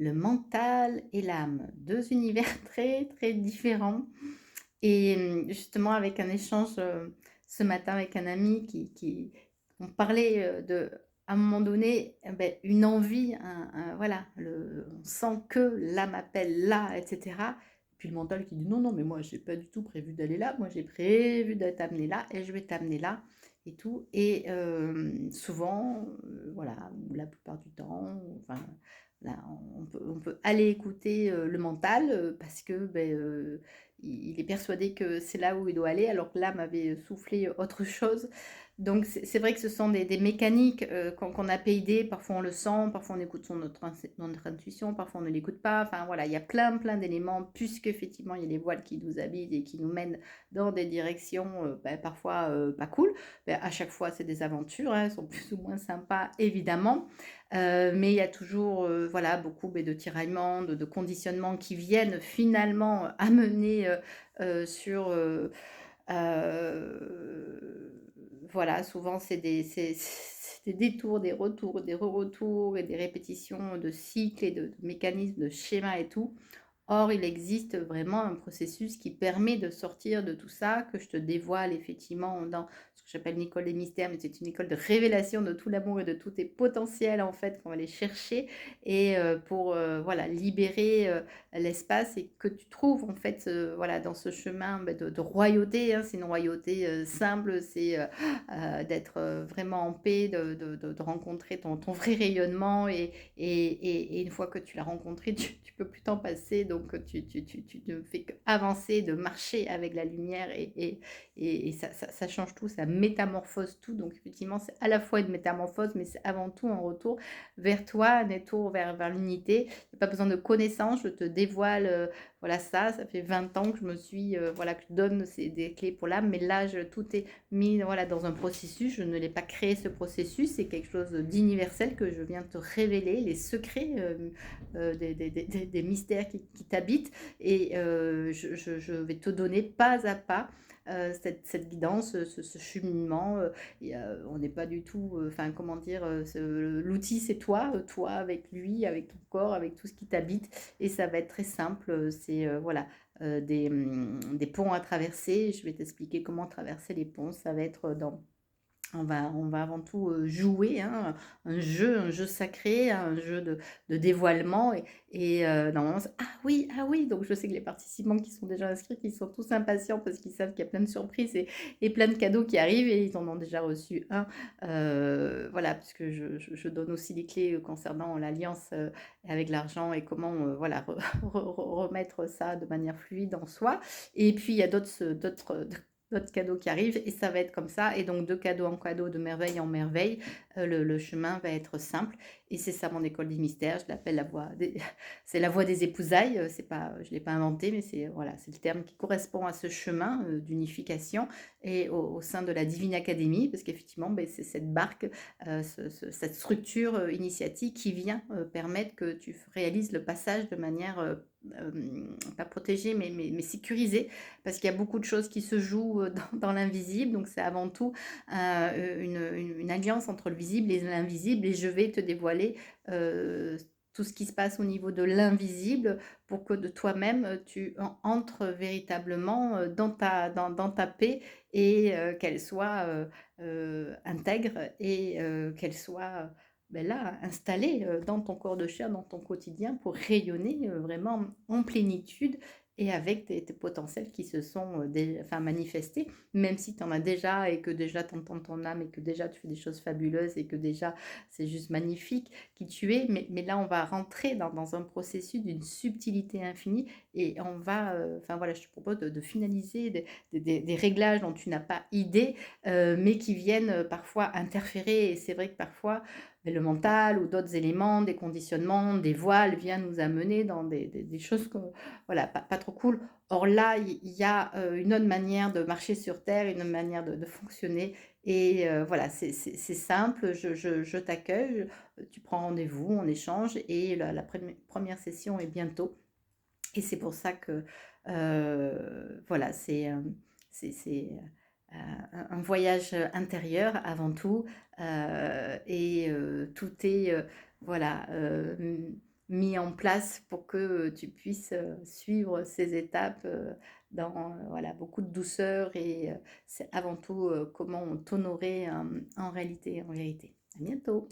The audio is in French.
le mental et l'âme, 2 univers très, très différents et justement avec un échange, ce matin avec un ami qui on parlait, de à un moment donné, une envie, voilà, on sent que l'âme appelle là et cetera. Puis le mental qui dit: «Non, non, mais moi j'ai pas du tout prévu d'aller là, moi j'ai prévu de t'amener là et je vais t'amener là» et tout et souvent, voilà, ou la plupart du temps, enfin, là, on peut aller écouter, le mental, parce que, il est persuadé que c'est là où il doit aller, alors que l'âme avait soufflé autre chose. Donc c'est vrai que ce sont des mécaniques, qu'on a payées. Parfois on le sent, parfois on écoute notre intuition, parfois on ne l'écoute pas. Enfin voilà, il y a plein, plein d'éléments puisqu'effectivement il y a les voiles qui nous habitent et qui nous mènent dans des directions, parfois, pas cool. À chaque fois c'est des aventures, hein, elles sont plus ou moins sympas évidemment. Mais il y a toujours, voilà, beaucoup, de tiraillements, de conditionnements qui viennent finalement amener, sur, voilà, souvent c'est des détours, des retours, des re-retours et des répétitions de cycles et de mécanismes, de schémas et tout. Or, il existe vraiment un processus qui permet de sortir de tout ça, que je te dévoile effectivement dans ce que j'appelle une école des mystères, mais c'est une école de révélation de tout l'amour et de tous tes potentiels en fait qu'on va aller chercher et pour, voilà, libérer, l'espace et que tu trouves en fait, voilà, dans ce chemin, de royauté, hein. C'est une royauté, simple, c'est, d'être, vraiment en paix, de rencontrer ton vrai rayonnement et une fois que tu l'as rencontré, tu peux plus t'en passer, donc tu ne fais qu'avancer, de marcher avec la lumière et ça change tout, ça métamorphose tout. Donc effectivement, c'est à la fois une métamorphose, mais c'est avant tout un retour vers toi, un retour vers l'unité. Il y a pas besoin de connaissances, je te dévoile, voilà ça fait 20 ans que je me suis, voilà, que je donne ces des clés pour l'âme, mais là tout est mis, voilà, dans un processus. Je ne l'ai pas créé ce processus, c'est quelque chose d'universel que je viens te révéler, les secrets des mystères qui t'habitent et je vais te donner pas à pas cette guidance, ce cheminement. On n'est pas du tout, enfin comment dire, l'outil c'est toi, toi avec lui, avec ton corps, avec tout ce qui t'habite et ça va être très simple. C'est voilà, des ponts à traverser. Je vais t'expliquer comment traverser les ponts. Ça va être dans on va avant tout, jouer, hein, un jeu sacré, un jeu de dévoilement et normalement c'est: «Ah oui, ah oui!» Donc je sais que les participants qui sont déjà inscrits, qui sont tous impatients parce qu'ils savent qu'il y a plein de surprises et plein de cadeaux qui arrivent et ils en ont déjà reçu un. Voilà, puisque je donne aussi les clés, concernant l'alliance, avec l'argent et comment, voilà, remettre ça de manière fluide en soi et puis il y a d'autres cadeaux qui arrivent et ça va être comme ça et donc de cadeau en cadeau, de merveille en merveille, le chemin va être simple et c'est ça mon école des mystères. Je l'appelle la voie des c'est la voie des épousailles, c'est pas je l'ai pas inventé mais c'est voilà, c'est le terme qui correspond à ce chemin, d'unification et au sein de la Divine Académie parce qu'effectivement, c'est cette barque, cette structure, initiatique qui vient, permettre que tu réalises le passage de manière, pas protégée mais sécurisée parce qu'il y a beaucoup de choses qui se jouent, dans l'invisible, donc c'est avant tout, une alliance entre le visible et l'invisible et je vais te dévoiler, tout ce qui se passe au niveau de l'invisible pour que de toi-même, tu entres véritablement, dans ta paix et qu'elle soit, intègre et qu'elle soit, là, installée, dans ton corps de chair, dans ton quotidien pour rayonner, vraiment en plénitude et avec tes potentiels qui se sont, manifestés, même si tu en as déjà et que déjà tu entends ton âme et que déjà tu fais des choses fabuleuses et que déjà c'est juste magnifique qui tu es. Mais là, on va rentrer dans un processus d'une subtilité infinie et on va, voilà, je te propose de finaliser des réglages dont tu n'as pas idée, mais qui viennent, parfois interférer et c'est vrai que parfois, le mental ou d'autres éléments, des conditionnements, des voiles viennent nous amener dans des choses que voilà, pas trop cool. Or là, il y a, une autre manière de marcher sur terre, une autre manière de fonctionner et voilà, c'est simple, je t'accueille, tu prends rendez-vous, on échange et la 1 session est bientôt et c'est pour ça que, voilà, c'est un voyage, intérieur avant tout, et tout est, voilà, mis en place pour que tu puisses suivre ces étapes dans voilà, beaucoup de douceur et c'est avant tout comment t'honorer en réalité, en vérité. À bientôt.